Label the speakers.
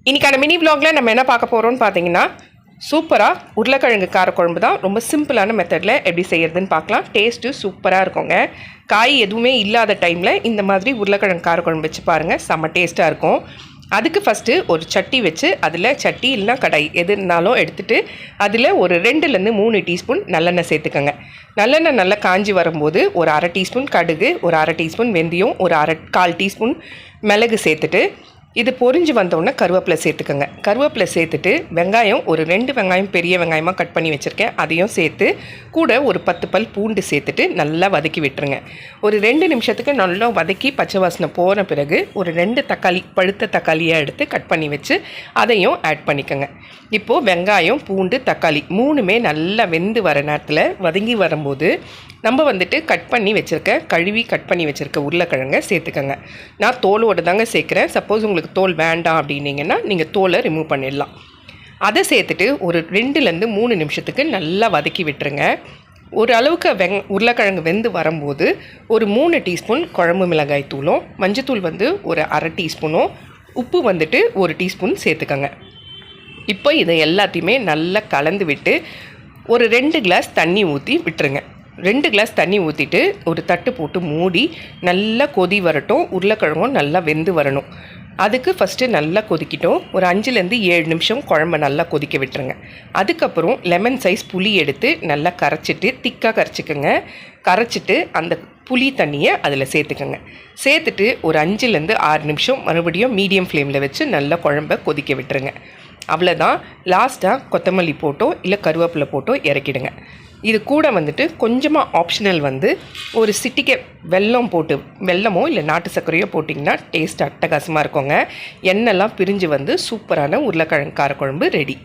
Speaker 1: இன்றைக்கான மினி விலாகில் நம்ம என்ன பார்க்க போகிறோம்னு பார்த்தீங்கன்னா சூப்பராக உருளைக்கிழங்கு காரக்குழம்பு தான். ரொம்ப சிம்பிளான மெத்தடில் எப்படி செய்கிறதுன்னு பார்க்கலாம். டேஸ்ட்டு சூப்பராக இருக்குங்க. காய் எதுவுமே இல்லாத டைமில் இந்த மாதிரி உருளைக்கிழங்கு காரக்குழம்பு வச்சு பாருங்கள், செம்ம டேஸ்ட்டாக இருக்கும். அதுக்கு ஃபஸ்ட்டு ஒரு சட்டி வச்சு அதில் சட்டி இல்லைனா கடாய் எது இருந்தாலும் எடுத்துகிட்டு அதில் ஒரு 2லேருந்து 3 டீஸ்பூன் நல்லெண்ணெய் சேர்த்துக்கோங்க. நல்லெண்ணெய் நல்லா காஞ்சி வரும்போது ஒரு அரை டீஸ்பூன் கடுகு, ஒரு அரை டீஸ்பூன் வெந்தயம், ஒரு கால் டீஸ்பூன் மிளகு சேர்த்துட்டு இது பொரிஞ்சு வந்தோடனே கருவேப்பிலை சேர்த்துக்கோங்க. கருவேப்பிலை சேர்த்துட்டு வெங்காயம் ஒரு 2 வெங்காயம் பெரிய வெங்காயமாக கட் பண்ணி வச்சுருக்கேன், அதையும் சேர்த்து கூட ஒரு 10 பல் பூண்டு சேர்த்துட்டு நல்லா வதக்கி விட்டுருங்க. ஒரு 2 நிமிஷத்துக்கு நல்லா வதக்கி பச்சை வாசனை போன பிறகு ஒரு 2 தக்காளி, பழுத்த தக்காளியாக எடுத்து கட் பண்ணி வச்சு அதையும் ஆட் பண்ணிக்கோங்க. இப்போது வெங்காயம், பூண்டு, தக்காளி 3மே நல்லா வெந்து வர நேரத்தில் வதங்கி வரும்போது நம்ம வந்துட்டு கழுவி கட் பண்ணி வச்சுருக்க உருளைக்கிழங்கை சேர்த்துக்கோங்க. நான் தோலோடு தாங்க சேர்க்குறேன். சப்போஸ் உங்களுக்கு தோல் வேண்டாம் அப்படின்னீங்கன்னா நீங்கள் தோலை ரிமூவ் பண்ணிடலாம். அதை சேர்த்துட்டு ஒரு 2லேருந்து 3 நிமிஷத்துக்கு நல்லா வதக்கி விட்டுருங்க. ஒரு அளவுக்கு உருளைக்கிழங்கு வெந்து வரும்போது ஒரு 3 டீஸ்பூன் குழம்பு மிளகாய் தூளும், மஞ்சத்தூள் ஒரு அரை டீஸ்பூனும், உப்பு வந்துட்டு 1 டீஸ்பூன் சேர்த்துக்கோங்க. இப்போ இதை எல்லாத்தையுமே நல்லா கலந்து விட்டு ஒரு 2 கிளாஸ் தண்ணி ஊற்றி விட்டுருங்க. 2 கிளாஸ் தண்ணி ஊற்றிட்டு ஒரு தட்டு போட்டு மூடி நல்லா கொதி வரட்டும். உருளைக்கிழங்கும் நல்லா வெந்து வரணும். அதுக்கு ஃபஸ்ட்டு நல்லா கொதிக்கிட்டோம். ஒரு 5லேருந்து 7 நிமிஷம் குழம்பை நல்லா கொதிக்க விட்டுருங்க. அதுக்கப்புறம் லெமன் சைஸ் புளி எடுத்து நல்லா கரைச்சிட்டு திக்காக கரைச்சிக்கோங்க. கரைச்சிட்டு அந்த புளி தண்ணியை அதில் சேர்த்துக்கோங்க. சேர்த்துட்டு ஒரு 5லேருந்து 6 நிமிஷம் மறுபடியும் மீடியம் ஃப்ளேமில் வச்சு நல்லா குழம்பை கொதிக்க விட்டுருங்க. அவ்வளோதான். லாஸ்ட்டாக கொத்தமல்லி போட்டோ இல்லை கருவேப்பிலை போட்டோ இறக்கிடுங்க. இது கூட வந்துட்டு கொஞ்சமாக ஆப்ஷனல் ஒரு சிட்டிக்கை வெல்லமோ இல்லை நாட்டு சர்க்கரையோ போட்டிங்கன்னா டேஸ்ட் அட்டகாசமாக இருக்குங்க. எண்ணெய்லாம் பிரிஞ்சு சூப்பரான உருளைக்கிழங்கு காரக்குழம்பு ரெடி.